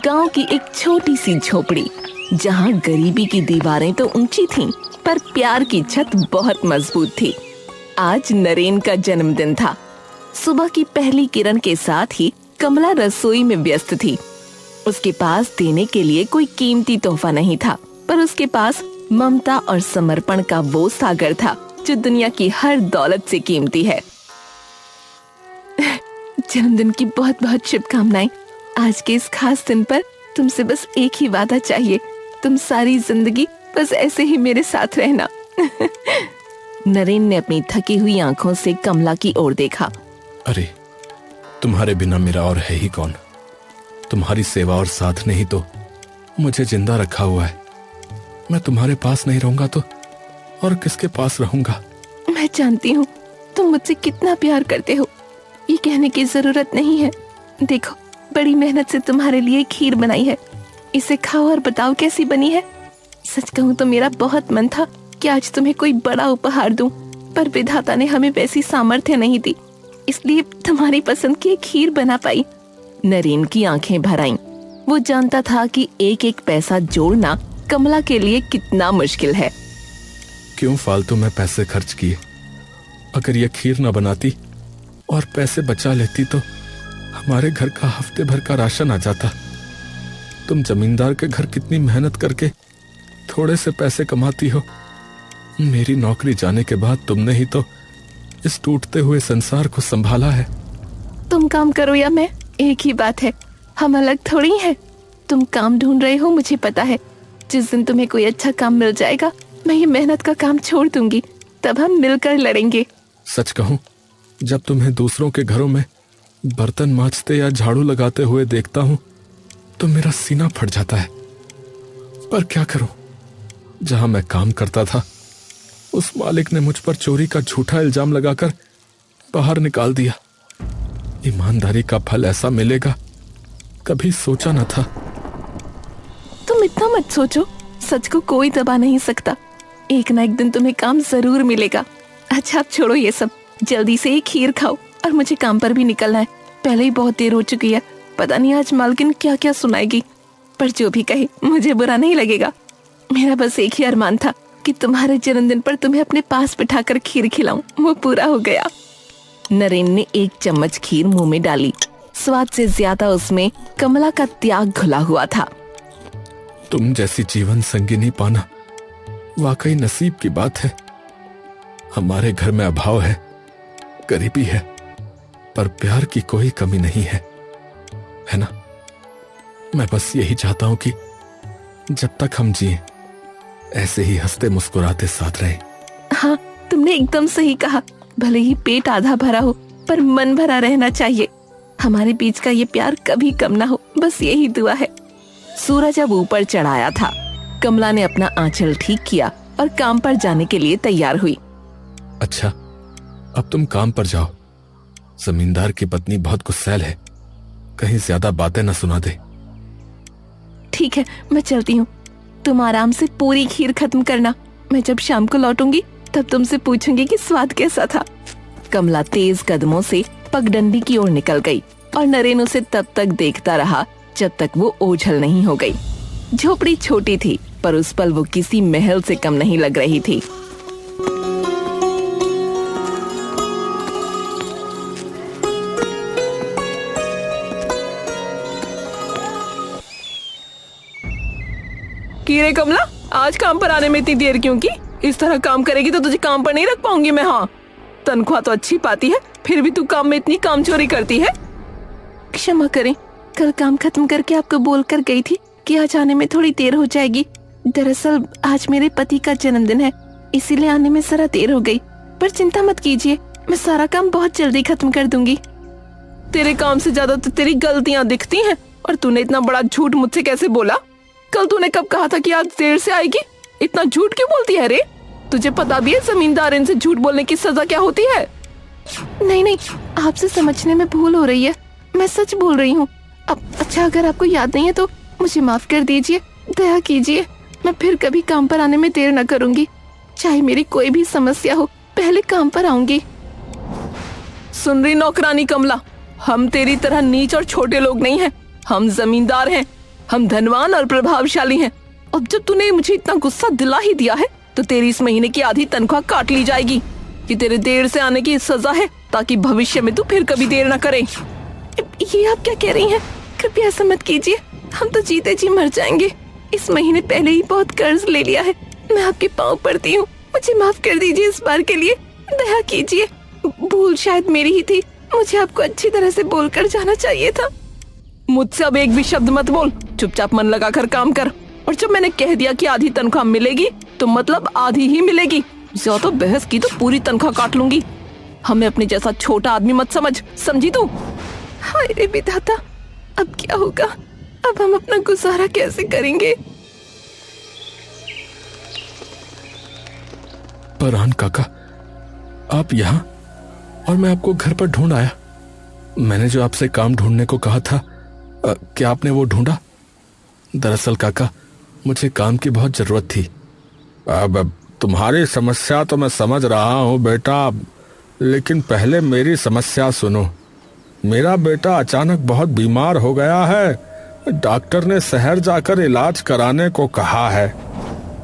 गांव की एक छोटी सी झोपड़ी, जहां गरीबी की दीवारें तो ऊंची थीं, पर प्यार की छत बहुत मजबूत थी। आज नरेन का जन्मदिन था। सुबह की पहली किरण के साथ ही कमला रसोई में व्यस्त थी। उसके पास देने के लिए कोई कीमती तोहफा नहीं था, पर उसके पास ममता और समर्पण का वो सागर था जो दुनिया की हर दौलत से कीमती है। जन्मदिन की बहुत बहुत शुभकामनाएं। आज के इस खास दिन पर तुमसे बस एक ही वादा चाहिए, तुम सारी जिंदगी बस ऐसे ही मेरे साथ रहना। नरेन ने अपनी थकी हुई आंखों से कमला की ओर देखा। अरे, तुम्हारे बिना मेरा और है ही कौन। तुम्हारी सेवा और साथ ने ही तो मुझे जिंदा रखा हुआ है। मैं तुम्हारे पास नहीं रहूंगा तो और किसके पास रहूंगा। मैं जानती हूँ तुम मुझसे कितना प्यार करते हो, ये कहने की जरूरत नहीं है। देखो, बड़ी मेहनत से तुम्हारे लिए खीर बनाई है, इसे खाओ और बताओ कैसी बनी है। सच कहूँ तो मेरा बहुत मन था कि आज तुम्हें कोई बड़ा उपहार दूं, पर विधाता ने हमें वैसी सामर्थ्य नहीं दी, इसलिए तुम्हारी पसंद की खीर बना पाई। नरेन की आंखें भर आईं। वो जानता था कि एक एक पैसा जोड़ना कमला के लिए कितना मुश्किल है। क्यों फालतू में पैसे खर्च किए। अगर ये खीर न बनाती और पैसे बचा लेती तो हमारे घर का हफ्ते भर का राशन आ जाता। तुम जमींदार के घर कितनी मेहनत करके थोड़े से पैसे कमाती हो। मेरी नौकरी जाने के बाद तुमने ही तो इस टूटते हुए संसार को संभाला है। तुम काम करो या मैं, एक ही बात है, हम अलग थोड़ी हैं। तुम काम ढूंढ रहे हो, मुझे पता है। जिस दिन तुम्हें कोई अच्छा काम मिल जाएगा, मैं ये मेहनत का काम छोड़ दूंगी, तब हम मिलकर लड़ेंगे। सच कहूं, जब तुम्हें दूसरों के घरों में बर्तन मांजते या झाड़ू लगाते हुए देखता हूं तो मेरा सीना फट जाता है। पर क्या करूं, जहां मैं काम करता था उस मालिक ने मुझ पर चोरी का झूठा इल्जाम लगाकर बाहर निकाल दिया। ईमानदारी का फल ऐसा मिलेगा कभी सोचा न था। तुम इतना मत सोचो, सच को कोई दबा नहीं सकता। एक ना एक दिन तुम्हें काम जरूर मिलेगा। अच्छा, आप छोड़ो ये सब, जल्दी से एक खीर खाओ और मुझे काम पर भी निकलना है। पहले ही बहुत देर हो चुकी है, पता नहीं आज मालकिन क्या क्या सुनाएगी, पर जो भी कहे मुझे बुरा नहीं लगेगा। मेरा बस एक ही अरमान था कि तुम्हारे जन्मदिन पर तुम्हें अपने पास बिठाकर खीर खिलाऊं, वो पूरा हो गया। नरेन ने एक चम्मच खीर मुंह में डाली। स्वाद से ज्यादा उसमें कमला का त्याग घुला हुआ था। तुम जैसी जीवन संगिनी पाना वाकई नसीब की बात है। हमारे घर में अभाव है, गरीबी है, पर प्यार की कोई कमी नहीं है ना। मैं बस यही चाहता हूं कि जब तक हम जिए ऐसे ही हंसते मुस्कुराते साथ रहें। हाँ, तुमने एकदम सही कहा। भले ही पेट आधा भरा हो, पर मन भरा रहना चाहिए। हमारे बीच का ये प्यार कभी कम ना हो, बस यही दुआ है। सूरज अब ऊपर चढ़ाया था। कमला ने अपना आंचल ठीक किया और काम पर जाने के लिए तैयार हुई। अच्छा, अब तुम काम पर जाओ। जमींदार की पत्नी बहुत गुस्सैल है, कहीं ज्यादा बातें न सुना दे। ठीक है, मैं चलती हूँ। तुम आराम से पूरी खीर खत्म करना। मैं जब शाम को लौटूंगी तब तुमसे पूछूंगी कि स्वाद कैसा था। कमला तेज कदमों से पगडंडी की ओर निकल गई और नरेन उसे तब तक देखता रहा जब तक वो ओझल नहीं हो गई। झोपड़ी छोटी थी, पर उस पल वो किसी महल से कम नहीं लग रही थी। की रे कमला, आज काम पर आने में इतनी देर क्यों की? इस तरह काम करेगी तो तुझे काम पर नहीं रख पाऊंगी मैं। हाँ, तनख्वाह तो अच्छी पाती है, फिर भी तू काम में इतनी कामचोरी करती है। क्षमा करें, कल काम खत्म करके आपको बोल कर गई थी कि आज आने में थोड़ी देर हो जाएगी। दरअसल आज मेरे पति का जन्मदिन है, इसीलिए आने में जरा देर हो गई। पर चिंता मत कीजिए, मैं सारा काम बहुत जल्दी खत्म कर दूंगी। तेरे काम से ज्यादा तो तेरी गलतियां दिखती हैं। और तूने इतना बड़ा झूठ मुझसे कैसे बोला? कल तूने कब कहा था कि आज देर से आएगी? इतना झूठ क्यों बोलती है रे? तुझे पता भी है जमींदार इनसे झूठ बोलने की सजा क्या होती है? नहीं, आपसे समझने में भूल हो रही है, मैं सच बोल रही हूँ। अब अच्छा, अगर आपको याद नहीं है तो मुझे माफ कर दीजिए, दया कीजिए। मैं फिर कभी काम पर आने में देर न करूंगी। चाहे मेरी कोई भी समस्या हो, पहले काम पर आऊंगी। सुन रही नौकरानी कमला, हम तेरी तरह नीच और छोटे लोग नहीं हैं। हम जमींदार हैं। हम धनवान और प्रभावशाली हैं। अब जब तूने मुझे इतना गुस्सा दिला ही दिया है तो तेरी इस महीने की आधी तनख्वाह काट ली जाएगी। कि तेरे देर से आने की सजा है ताकि भविष्य में तू फिर कभी देर न करे। ये आप क्या कह रही हैं? कृपया ऐसा मत कीजिए, हम तो जीते जी मर जाएंगे। इस महीने पहले ही बहुत कर्ज ले लिया है। मैं आपके पाँव पड़ती हूँ, मुझे माफ कर दीजिए, इस बार के लिए दया कीजिए। भूल शायद मेरी ही थी, मुझे आपको अच्छी तरह से बोलकर जाना चाहिए था। मुझसे अब एक भी शब्द मत बोल, चुपचाप मन लगाकर काम कर। और जब मैंने कह दिया कि आधी तनख्वाह मिलेगी तो मतलब आधी ही मिलेगी। ज्यादा बहस की तो पूरी तनख्वाह काट लूंगी। हमें अपने जैसा छोटा आदमी मत समझ, समझी तू? हाय रे विधाता, अब क्या होगा? अब हम अपना गुजारा कैसे करेंगे? परान काका, आप यहाँ? और मैं आपको घर पर ढूंढ आया। मैंने जो आपसे काम ढूंढने को कहा था, क्या आपने वो ढूंढा? दरअसल काका, मुझे काम की बहुत जरूरत थी। अब तुम्हारी समस्या तो मैं समझ रहा हूँ बेटा, लेकिन पहले मेरी समस्या सुनो। मेरा बेटा अचानक बहुत बीमार हो गया है। डॉक्टर ने शहर जाकर इलाज कराने को कहा है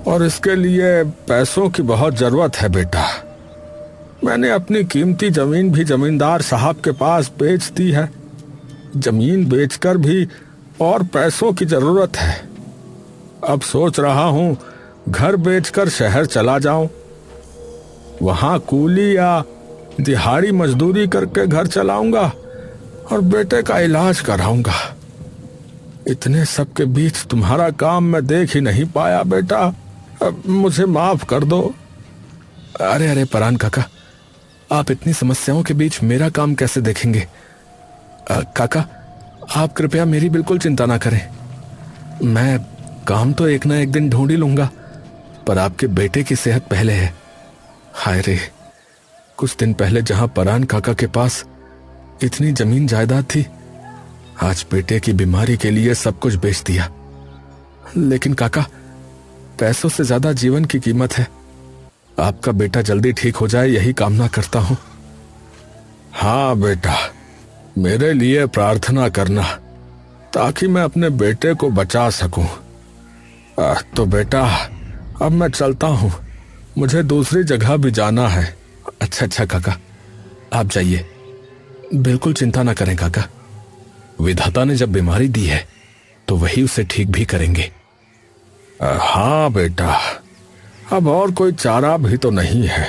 और इसके लिए पैसों की बहुत जरूरत है बेटा। मैंने अपनी कीमती जमीन भी जमींदार साहब के पास बेच दी है। जमीन बेचकर भी और पैसों की जरूरत है। अब सोच रहा हूँ घर बेचकर शहर चला जाऊं, वहां कूली या दिहाड़ी मजदूरी करके घर चलाऊंगा और बेटे का इलाज कराऊंगा। इतने सब के बीच तुम्हारा काम मैं देख ही नहीं पाया बेटा, अब मुझे माफ कर दो। अरे अरे परान काका, आप इतनी समस्याओं के बीच मेरा काम कैसे देखेंगे? काका, आप कृपया मेरी बिल्कुल चिंता ना करें। मैं काम तो एक ना एक दिन ढूंढ ही लूंगा, पर आपके बेटे की सेहत पहले है। हाय रे, कुछ दिन पहले जहां परान काका के पास इतनी जमीन जायदाद थी, आज बेटे की बीमारी के लिए सब कुछ बेच दिया। लेकिन काका, पैसों से ज्यादा जीवन की कीमत है। आपका बेटा जल्दी ठीक हो जाए, यही कामना करता हूं। हाँ बेटा, मेरे लिए प्रार्थना करना ताकि मैं अपने बेटे को बचा सकूं। तो बेटा, अब मैं चलता हूं, मुझे दूसरी जगह भी जाना है। अच्छा काका, आप जाइए, बिल्कुल चिंता ना करें काका। विधाता ने जब बीमारी दी है तो वही उसे ठीक भी करेंगे। हाँ बेटा, अब और कोई चारा भी तो नहीं है।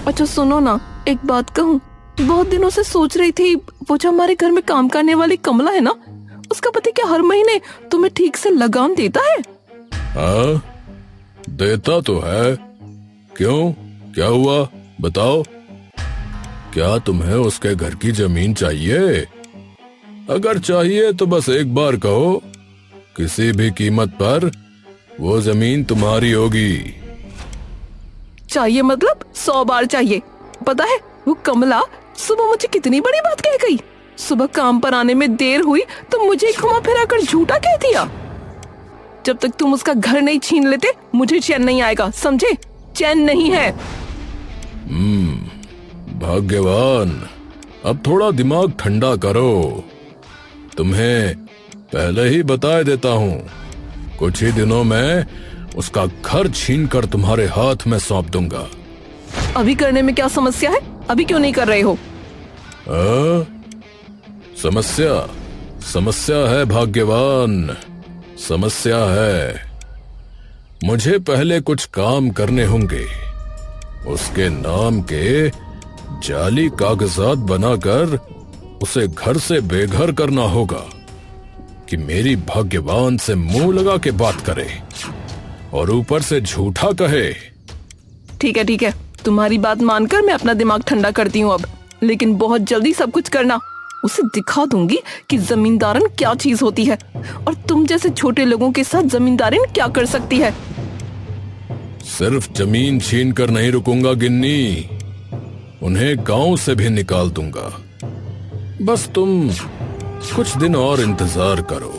अच्छा सुनो ना, एक बात कहूँ, बहुत दिनों से सोच रही थी, वो जो हमारे घर में काम करने वाली कमला है ना, उसका पति क्या हर महीने तुम्हें ठीक से लगान देता है? हाँ, देता तो है। क्यों, क्या हुआ बताओ? क्या तुम्हें उसके घर की जमीन चाहिए? अगर चाहिए तो बस एक बार कहो, किसी भी कीमत पर वो जमीन तुम्हारी होगी। चाहिए मतलब 100 बार चाहिए। पता है वो कमला सुबह मुझे कितनी बड़ी बात कह गई। सुबह काम पर आने में देर हुई तो मुझे घुमा फिरा कर झूठा कह दिया। जब तक तुम उसका घर नहीं छीन लेते मुझे चैन नहीं आएगा, समझे? चैन नहीं है। भाग्यवान, अब थोड़ा दिमाग ठंडा करो। तुम्हें पहले ही बता देता हूँ, कुछ ही दिनों में उसका घर छीनकर तुम्हारे हाथ में सौंप दूंगा। अभी करने में क्या समस्या है? अभी क्यों नहीं कर रहे हो? समस्या है भाग्यवान, समस्या है। मुझे पहले कुछ काम करने होंगे। उसके नाम के जाली कागजात बनाकर उसे घर से बेघर करना होगा कि मेरी भाग्यवान से मुंह लगा के बात करे और ऊपर से झूठा कहे। ठीक है, तुम्हारी बात मानकर मैं अपना दिमाग ठंडा करती हूँ अब, लेकिन बहुत जल्दी सब कुछ करना। उसे दिखा दूंगी कि जमींदारन क्या चीज होती है और तुम जैसे छोटे लोगों के साथ जमींदारन क्या कर सकती है। सिर्फ जमीन छीन कर नहीं रुकूंगा गिन्नी, उन्हें गांव से भी निकाल दूंगा। बस तुम कुछ दिन और इंतजार करो।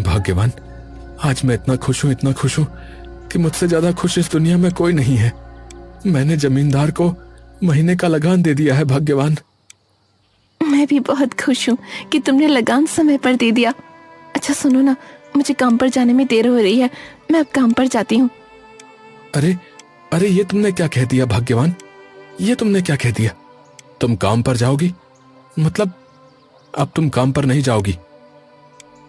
भाग्यवान, आज मैं इतना खुश हूं कि मुझसे ज्यादा खुश इस दुनिया में कोई नहीं है। मैंने जमींदार को महीने का लगान दे दिया है भाग्यवान। मैं भी बहुत खुश हूँ कि तुमने लगान समय पर दे दिया। अच्छा सुनो ना, मुझे काम पर जाने में देर हो रही है, मैं अब काम पर जाती हूँ। अरे अरे, ये तुमने क्या कह दिया भाग्यवान? ये तुमने क्या कह दिया? तुम काम पर जाओगी? मतलब अब तुम काम पर नहीं जाओगी?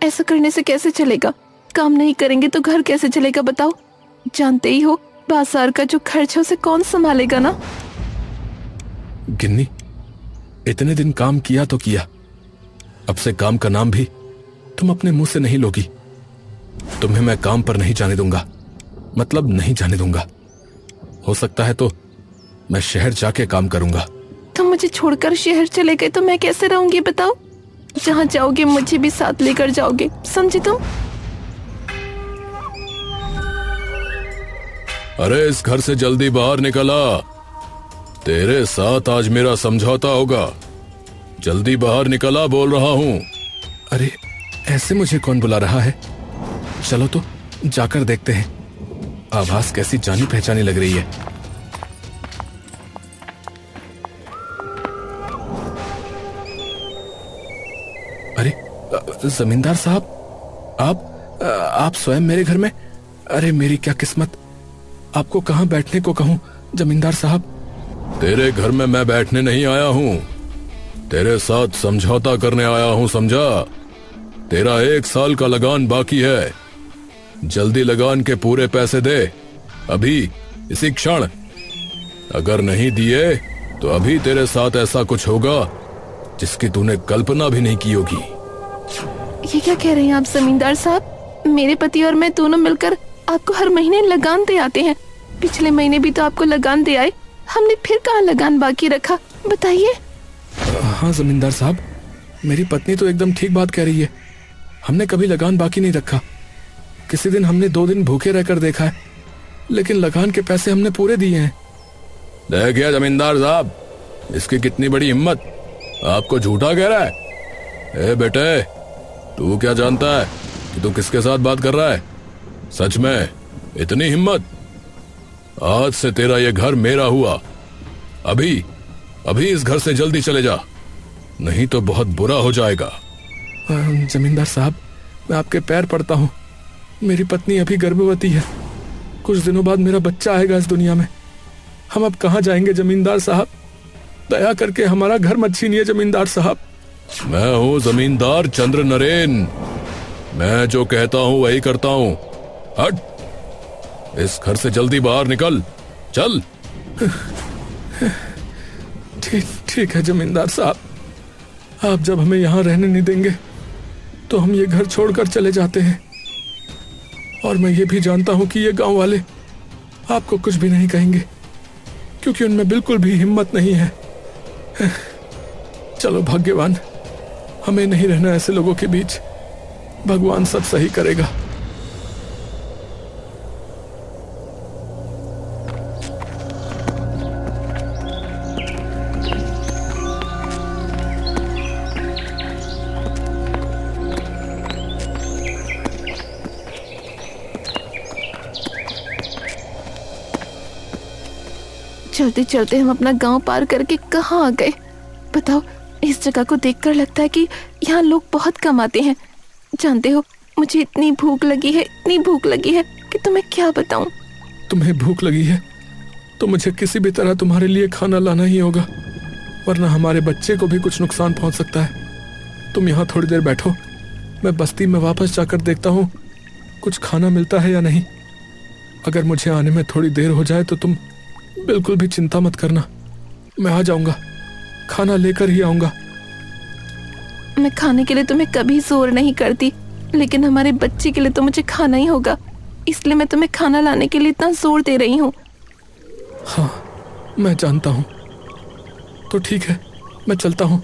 ऐसा करने से कैसे चलेगा? काम नहीं करेंगे तो घर कैसे चलेगा बताओ? जानते ही हो, बाजार का जो खर्च है उसे कौन संभालेगा ना। गिन्नी, इतने दिन काम किया तो किया, अब से काम का नाम भी तुम अपने मुंह से नहीं लोगी। तुम्हें मैं काम पर नहीं जाने दूंगा, मतलब नहीं जाने दूंगा। हो सकता है तो मैं शहर जाके काम करूंगा। तुम मुझे छोड़कर शहर चले गए तो मैं कैसे रहूंगी बताओ? जहाँ जाओगे मुझे भी साथ लेकर जाओगे, समझे तुम? अरे इस घर से जल्दी बाहर निकला, तेरे साथ आज मेरा समझौता होगा। जल्दी बाहर निकला बोल रहा हूं। अरे ऐसे मुझे कौन बुला रहा है? चलो तो जाकर देखते हैं। आवाज कैसी जानी पहचानी लग रही है। अरे जमींदार साहब, आप स्वयं मेरे घर में? अरे मेरी क्या किस्मत। आपको कहाँ बैठने को कहूँ जमींदार साहब? तेरे घर में मैं बैठने नहीं आया हूँ, तेरे साथ समझौता करने आया हूँ, समझा? तेरा 1 साल का लगान बाकी है, जल्दी लगान के पूरे पैसे दे, अभी इसी क्षण। अगर नहीं दिए तो अभी तेरे साथ ऐसा कुछ होगा जिसकी तूने कल्पना भी नहीं की होगी। ये क्या कह रहे हैं आप जमींदार साहब? मेरे पति और मैं दोनों मिलकर आपको हर महीने लगान दे आते हैं। पिछले महीने भी तो आपको लगान दे आए, हमने फिर कहाँ लगान बाकी रखा बताइए? हाँ जमींदार साहब, मेरी पत्नी तो एकदम ठीक बात कह रही है। हमने कभी लगान बाकी नहीं रखा। किसी दिन हमने 2 दिन भूखे रहकर देखा है, लेकिन लगान के पैसे हमने पूरे दिए हैं। देखिए जमींदार साहब, इसकी कितनी बड़ी हिम्मत, आपको झूठा कह रहा है। ए बेटे, तू क्या जानता है कि तू किसके साथ बात कर रहा है? सच में इतनी हिम्मत? आज से तेरा ये घर मेरा हुआ। अभी इस घर से जल्दी चले जा, नहीं तो बहुत बुरा हो जाएगा। जमींदार साहब, मैं आपके पैर पड़ता हूँ। मेरी पत्नी अभी गर्भवती है, कुछ दिनों बाद मेरा बच्चा आएगा इस दुनिया में। हम अब कहाँ जाएंगे जमींदार साहब? दया करके हमारा घर मत छीनिए जमींदार साहब। मैं हूँ जमींदार चंद्र नरेन, मैं जो कहता हूँ वही करता हूँ। हट, इस घर से जल्दी बाहर निकल, चल। ठीक है जमींदार साहब, आप जब हमें यहाँ रहने नहीं देंगे तो हम ये घर छोड़कर चले जाते हैं। और मैं ये भी जानता हूँ कि ये गांव वाले आपको कुछ भी नहीं कहेंगे, क्योंकि उनमें बिल्कुल भी हिम्मत नहीं है। चलो भाग्यवान, हमें नहीं रहना ऐसे लोगों के बीच। भगवान सब सही करेगा। चलते चलते हम अपना गांव पार करके कहाँ आ गए बताओ? इस जगह को देखकर लगता है कि यहाँ लोग बहुत कम आते हैं। जानते हो, मुझे इतनी भूख लगी है, इतनी भूख लगी है कि तुम्हें क्या बताऊं। तुम्हें भूख लगी है तो मुझे किसी भी तरह तुम्हारे लिए खाना लाना ही होगा, वरना हमारे बच्चे को भी कुछ नुकसान पहुंच सकता है। तुम यहाँ थोड़ी देर बैठो, मैं बस्ती में वापस जाकर देखता हूँ कुछ खाना मिलता है या नहीं। अगर मुझे आने में थोड़ी देर हो जाए तो तुम बिल्कुल भी चिंता मत करना, मैं आ जाऊंगा, खाना लेकर ही आऊंगा। मैं खाने के लिए तुम्हें कभी जोर नहीं करती, लेकिन हमारे बच्चे के लिए तो मुझे खाना ही होगा, इसलिए मैं तुम्हें खाना लाने के लिए इतना जोर दे रही हूँ। हाँ मैं जानता हूँ। तो ठीक है, मैं चलता हूँ,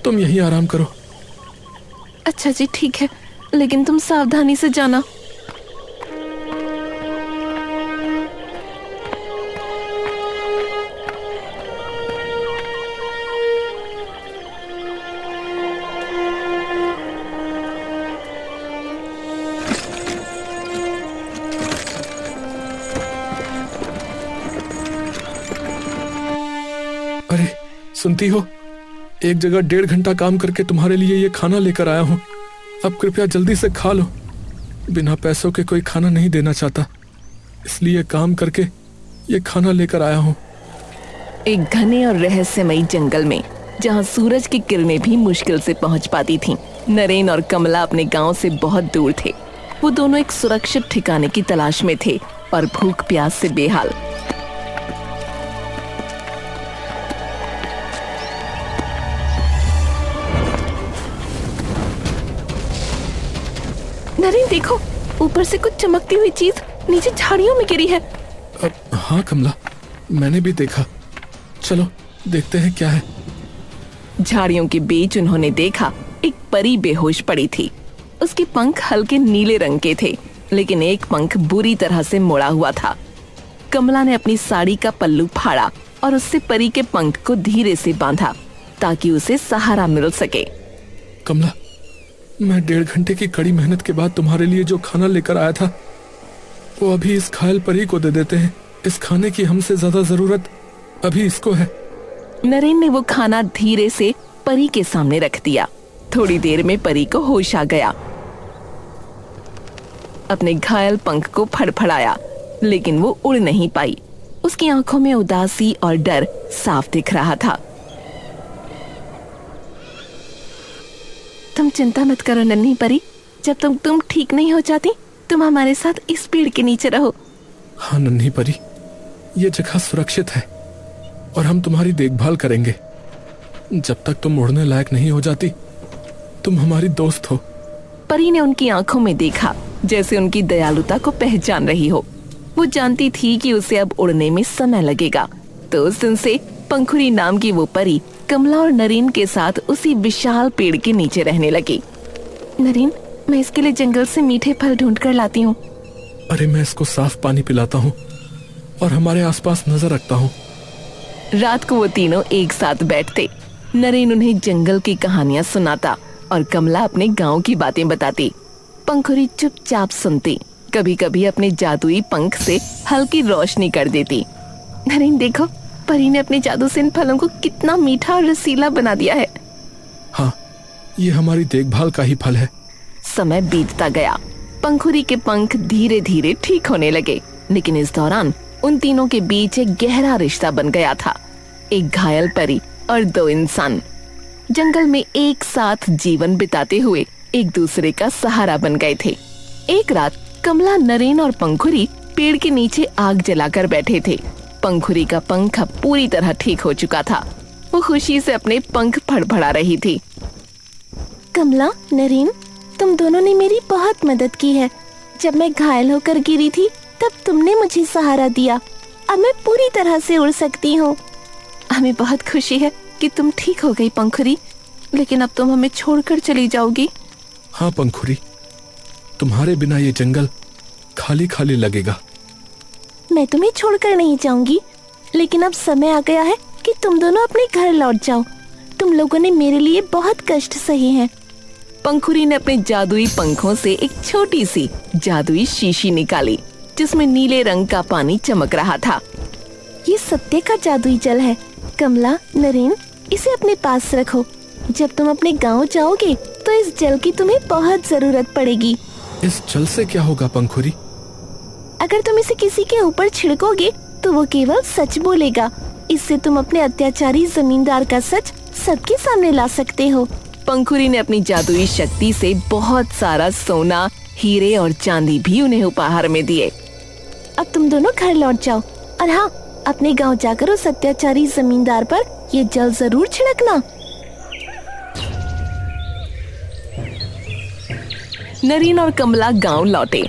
तुम यहीं आराम करो। अच्छा जी ठीक है, लेकिन तुम सावधानी से जाना। सुनती हो, एक जगह 1.5 घंटा काम करके तुम्हारे लिए ये खाना लेकर आया हूं। अब कृपया जल्दी से खा लो। बिना पैसों के कोई खाना नहीं देना चाहता, इसलिए काम करके ये खाना लेकर आया हूं। एक घने और रहस्यमयी जंगल में, जहां सूरज की किरणें भी मुश्किल से पहुंच पाती थीं, नरेन और कमला अपने गांव से बहुत दूर थे। वो दोनों एक सुरक्षित ठिकाने की तलाश में थे और भूख प्यास से बेहाल। नरेन देखो, ऊपर से कुछ चमकती हुई चीज नीचे झाड़ियों में गिरी है। हाँ कमला, मैंने भी देखा। चलो देखते हैं क्या है। झाड़ियों के बीच उन्होंने देखा एक परी बेहोश पड़ी थी। उसके पंख हल्के नीले रंग के थे, लेकिन एक पंख बुरी तरह से मुड़ा हुआ था। कमला ने अपनी साड़ी का पल्लू फाड़ा और उससे परी के पंख को धीरे से बांधा ताकि उसे सहारा मिल सके। कमला, मैं 1.5 घंटे की कड़ी मेहनत के बाद तुम्हारे लिए जो खाना लेकर आया था, वो अभी इस घायल परी को दे देते हैं। इस खाने की हमसे ज्यादा जरूरत अभी इसको है। नरेन ने वो खाना धीरे से परी के सामने रख दिया। थोड़ी देर में परी को होश आ गया। अपने घायल पंख को फड़फड़ाया, लेकिन वो उड़ नहीं पाई। उसकी आंखों में उदासी और डर साफ दिख रहा था। तुम चिंता मत करो नन्ही परी, जब तक तुम ठीक नहीं हो जाती, तुम हमारे साथ इस पेड़ के नीचे रहो। हाँ नन्ही परी, ये जगह सुरक्षित है और हम तुम्हारी देखभाल करेंगे। जब तक तुम उड़ने लायक नहीं हो जाती, तुम हमारी दोस्त हो। परी ने उनकी आंखों में देखा, जैसे उनकी दयालुता को पहचान रही हो। वो जानती थी कि उसे अब उड़ने में समय लगेगा। तो उस दिन से पंखुरी नाम की वो परी कमला और नरेन के साथ उसी विशाल पेड़ के नीचे रहने लगी। नरेन, मैं इसके लिए जंगल से मीठे फल ढूंढ कर लाती हूँ। अरे मैं इसको साफ पानी पिलाता हूँ और हमारे आसपास नजर रखता हूँ। रात को वो तीनों एक साथ बैठते। नरेन उन्हें जंगल की कहानियां सुनाता और कमला अपने गांव की बातें बताती। पंखुरी चुपचाप सुनती, कभी कभी अपने जादुई पंख से हल्की रोशनी कर देती। नरेन देखो, परी ने अपने जादू से इन फलों को कितना मीठा और रसीला बना दिया है। हाँ, ये हमारी देखभाल का ही फल है। समय बीतता गया। पंखुरी के पंख धीरे धीरे ठीक होने लगे, लेकिन इस दौरान उन तीनों के बीच एक गहरा रिश्ता बन गया था। एक घायल परी और 2 इंसान जंगल में एक साथ जीवन बिताते हुए एक दूसरे का सहारा बन गए थे। एक रात कमला, नरेन और पंखुरी पेड़ के नीचे आग जलाकर बैठे थे। पंखुरी का पंख अब पूरी तरह ठीक हो चुका था। वो खुशी से अपने पंख फड़फड़ा रही थी। कमला, नरेन, तुम दोनों ने मेरी बहुत मदद की है। जब मैं घायल होकर गिरी थी, तब तुमने मुझे सहारा दिया। अब मैं पूरी तरह से उड़ सकती हूँ। हमें बहुत खुशी है कि तुम ठीक हो गई पंखुरी, लेकिन अब तुम हमें छोड़कर चली जाओगी। हाँ पंखुरी, तुम्हारे बिना ये जंगल खाली खाली लगेगा। मैं तुम्हें छोड़कर नहीं जाऊंगी, लेकिन अब समय आ गया है कि तुम दोनों अपने घर लौट जाओ। तुम लोगों ने मेरे लिए बहुत कष्ट सहे हैं। पंखुरी ने अपने जादुई पंखों से एक छोटी सी जादुई शीशी निकाली, जिसमें नीले रंग का पानी चमक रहा था। ये सत्य का जादुई जल है। कमला, नरेन, इसे अपने पास रखो। जब तुम अपने गांव जाओगे तो इस जल की तुम्हें बहुत जरूरत पड़ेगी। इस जल से क्या होगा पंखुरी? अगर तुम इसे किसी के ऊपर छिड़कोगे तो वो केवल सच बोलेगा। इससे तुम अपने अत्याचारी जमींदार का सच सबके सामने ला सकते हो। पंखुरी ने अपनी जादुई शक्ति से बहुत सारा सोना, हीरे और चांदी भी उन्हें उपहार में दिए। अब तुम दोनों घर लौट जाओ, और हाँ, अपने गांव जाकर उस अत्याचारी जमींदार पर ये जल जरूर छिड़कना। नरेन और कमला गांव लौटे।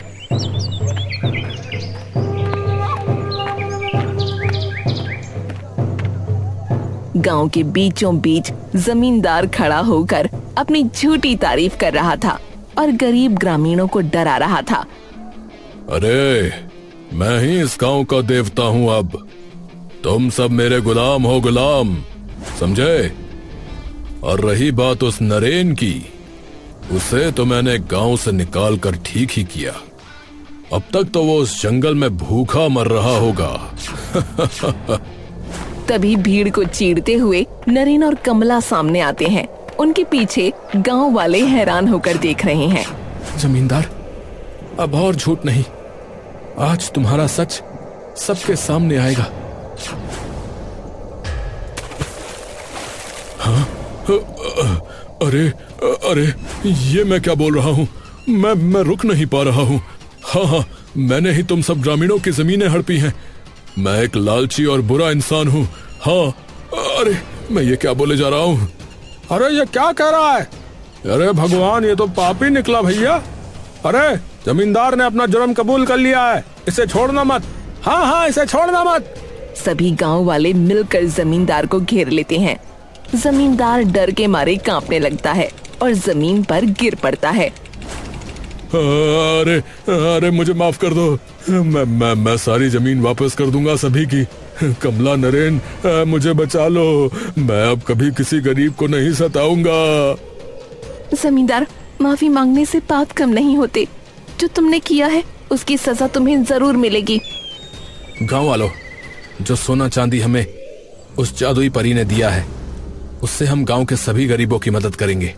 गांव के बीचों बीच जमींदार खड़ा होकर अपनी झूठी तारीफ कर रहा था और गरीब ग्रामीणों को डरा रहा था। अरे, मैं ही इस गांव का देवता हूँ। अब तुम सब मेरे गुलाम हो, गुलाम, समझे? और रही बात उस नरेन की, उसे तो मैंने गांव से निकाल कर ठीक ही किया। अब तक तो वो उस जंगल में भूखा मर रहा होगा। तभी भीड़ को चीरते हुए नरेन और कमला सामने आते हैं। उनके पीछे गांव वाले हैरान होकर देख रहे हैं। जमींदार, अब और झूठ नहीं, आज तुम्हारा सच सबके सामने आएगा। हाँ? अरे अरे, ये मैं क्या बोल रहा हूँ? मैं रुक नहीं पा रहा हूँ। हाँ, मैंने ही तुम सब ग्रामीणों की जमीनें हड़पी हैं। मैं एक लालची और बुरा इंसान हूँ। हाँ, अरे मैं ये क्या बोले जा रहा हूँ? अरे ये क्या कह रहा है? अरे भगवान, ये तो पापी निकला भैया। अरे जमींदार ने अपना जुर्म कबूल कर लिया है, इसे छोड़ना मत। हाँ, इसे छोड़ना मत। सभी गांव वाले मिलकर जमींदार को घेर लेते हैं। जमींदार डर के मारे कांपने लगता है और जमीन पर गिर पड़ता है। अरे मुझे माफ कर दो। मैं सारी जमीन वापस कर दूंगा सभी की। कमला, नरेन, मुझे बचा लो। मैं अब कभी किसी गरीब को नहीं सताऊंगा। जमींदार, माफी मांगने से पाप कम नहीं होते। जो तुमने किया है उसकी सजा तुम्हें जरूर मिलेगी। गांव वालों, जो सोना चांदी हमें उस जादुई परी ने दिया है, उससे हम गांव के सभी गरीबों की मदद करेंगे,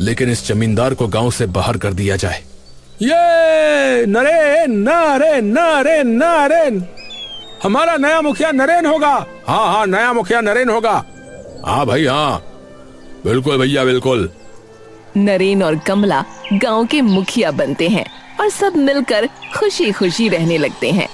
लेकिन इस जमींदार को गांव से बाहर कर दिया जाए। ये नरेन, नरेन, नरेन, नरेन, हमारा नया मुखिया नरेन होगा। हाँ, नया मुखिया नरेन होगा। हाँ भाई, हाँ, बिल्कुल भैया, बिल्कुल। नरेन और कमला गांव के मुखिया बनते हैं और सब मिलकर खुशी खुशी रहने लगते हैं।